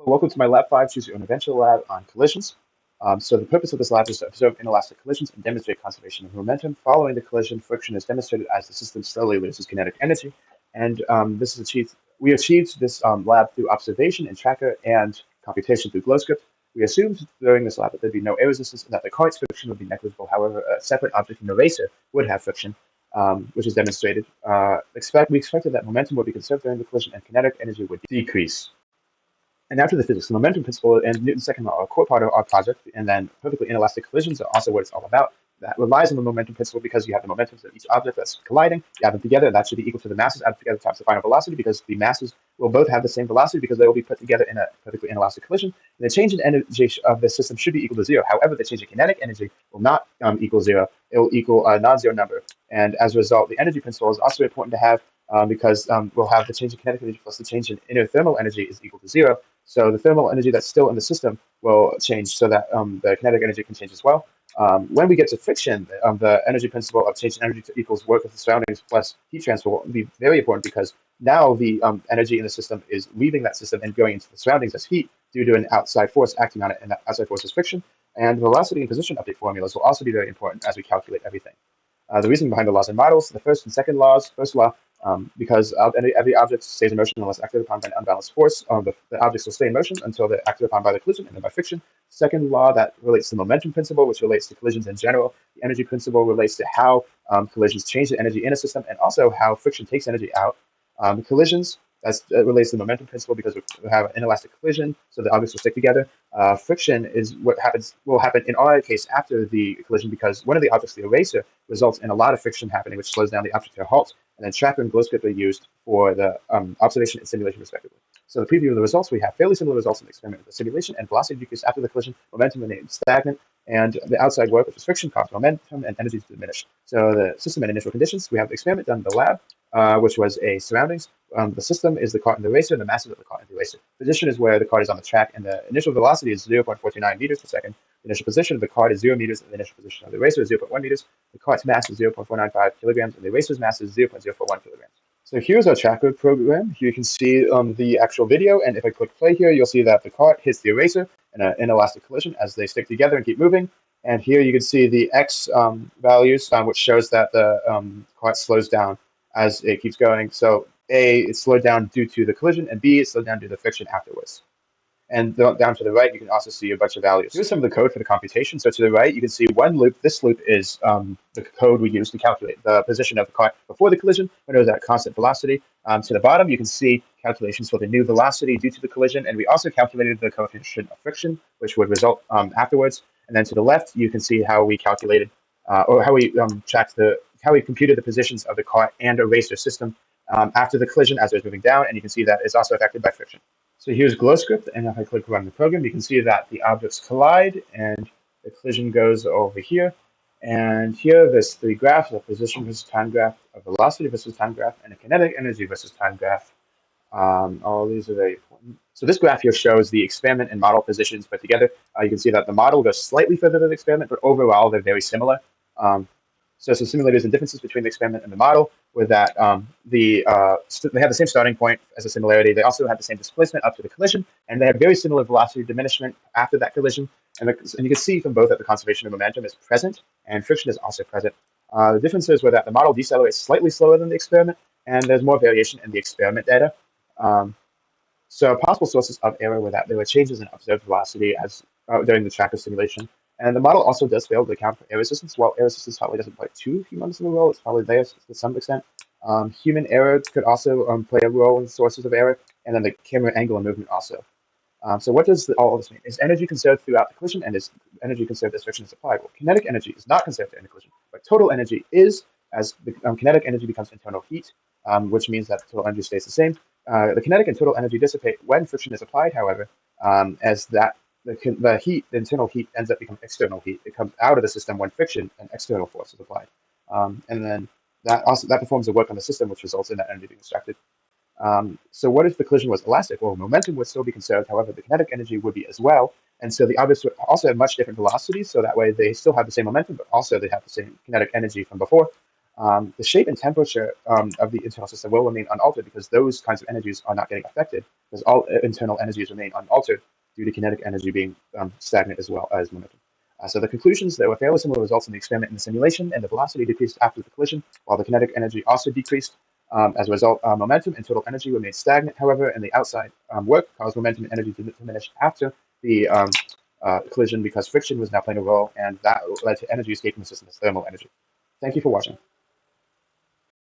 Welcome to my Lab 5 Choose Your Own Adventure lab on collisions. So the purpose of this lab is to observe inelastic collisions and demonstrate conservation of momentum. Following the collision, friction is demonstrated as the system slowly loses kinetic energy. And this is achieved. We achieved this lab through observation and tracker and computation through GlowScript. We assumed during this lab that there'd be no air resistance and that the cart's friction would be negligible. However, a separate object in the racer would have friction, which is demonstrated. We expected that momentum would be conserved during the collision and kinetic energy would decrease. And after the physics, the momentum principle and Newton's second law are a core part of our project, and then perfectly inelastic collisions are also what it's all about. That relies on the momentum principle because you have the momentums of each object that's colliding, you add them together, that should be equal to the masses added together times the final velocity, because the masses will both have the same velocity because they will be put together in a perfectly inelastic collision. And the change in energy of the system should be equal to zero. However, the change in kinetic energy will not equal zero. It will equal a non-zero number. And as a result, the energy principle is also important to have because we'll have the change in kinetic energy plus the change in inner thermal energy is equal to zero. So the thermal energy that's still in the system will change so that the kinetic energy can change as well. When we get to friction, the energy principle of change in energy equals work with the surroundings plus heat transfer will be very important because now the energy in the system is leaving that system and going into the surroundings as heat due to an outside force acting on it, and that outside force is friction. And velocity and position update formulas will also be very important as we calculate everything. The reasoning behind the laws and models, the first and second laws. First law, because every object stays in motion unless acted upon by an unbalanced force, the objects will stay in motion until they're acted upon by the collision and then by friction. Second law that relates to the momentum principle, which relates to collisions in general. The energy principle relates to how collisions change the energy in a system and also how friction takes energy out. Collisions, that relates to the momentum principle because we have an inelastic collision, so the objects will stick together. Friction is what will happen in our case after the collision because one of the objects, the eraser, results in a lot of friction happening, which slows down the object to a halt. And then tracker and GlowScript are used for the observation and simulation, respectively. So the preview of the results, we have fairly similar results in the experiment with the simulation, and velocity decrease after the collision, momentum remains stagnant, and the outside work, which is friction, caused momentum and energy to diminish. So the system and initial conditions, we have the experiment done in the lab, which was a surroundings. The system is the cart and the racer, and the masses of the cart and the racer. Position is where the cart is on the track, and the initial velocity is 0.49 meters per second. The initial position of the cart is 0 meters, and the initial position of the racer is 0.1 meters. The cart's mass is 0.495 kilograms, and the racer's mass is 0.041 kilograms. So here's our tracker program. Here you can see the actual video, and if I click play here, you'll see that the cart hits the eraser in an inelastic collision as they stick together and keep moving. And here you can see the x values, which shows that the cart slows down as it keeps going. So A, it's slowed down due to the collision, and B, it's slowed down due to the friction afterwards. And down to the right, you can also see a bunch of values. Here's some of the code for the computation. So to the right, you can see one loop. This loop is the code we use to calculate the position of the cart before the collision when it was at constant velocity. To the bottom, you can see calculations for the new velocity due to the collision. And we also calculated the coefficient of friction, which would result afterwards. And then to the left, you can see how we calculated or how we how we computed the positions of the cart and eraser system after the collision as it was moving down. And you can see that it's also affected by friction. So here's GlowScript, and if I click run the program, you can see that the objects collide, and the collision goes over here. And here, there's three graphs: a position versus time graph, a velocity versus time graph, and a kinetic energy versus time graph. All of these are very important. So this graph here shows the experiment and model positions put together. You can see that the model goes slightly further than the experiment, but overall, they're very similar. So some simulators and differences between the experiment and the model were that they have the same starting point as a similarity. They also have the same displacement up to the collision, and they have very similar velocity diminishment after that collision. And you can see from both that the conservation of momentum is present and friction is also present. The differences were that the model decelerates slightly slower than the experiment, and there's more variation in the experiment data. So possible sources of error were that there were changes in observed velocity during the tracker simulation. And the model also does fail to account for air resistance. While air resistance probably doesn't play too humongous of a role, it's probably there to some extent. Human error could also play a role in sources of error, and then the camera angle and movement also. So what does all of this mean? Is energy conserved throughout the collision, and is energy conserved as friction is applied? Well, kinetic energy is not conserved during the collision, but total energy is, as the kinetic energy becomes internal heat, which means that total energy stays the same. The kinetic and total energy dissipate when friction is applied, however, as that the internal heat ends up becoming external heat. It comes out of the system when friction and external force is applied. And then that performs the work on the system, which results in that energy being extracted. So what if the collision was elastic? Well, momentum would still be conserved. However, the kinetic energy would be as well. And so the objects would also have much different velocities. So that way they still have the same momentum, but also they have the same kinetic energy from before. The shape and temperature of the internal system will remain unaltered because those kinds of energies are not getting affected, because all internal energies remain unaltered due to kinetic energy being stagnant as well as momentum. So the conclusions, there were fairly similar results in the experiment and the simulation, and the velocity decreased after the collision, while the kinetic energy also decreased. As a result, momentum and total energy remained stagnant. However, in the outside work caused momentum and energy to diminish after the collision because friction was now playing a role, and that led to energy escaping the system as thermal energy. Thank you for watching.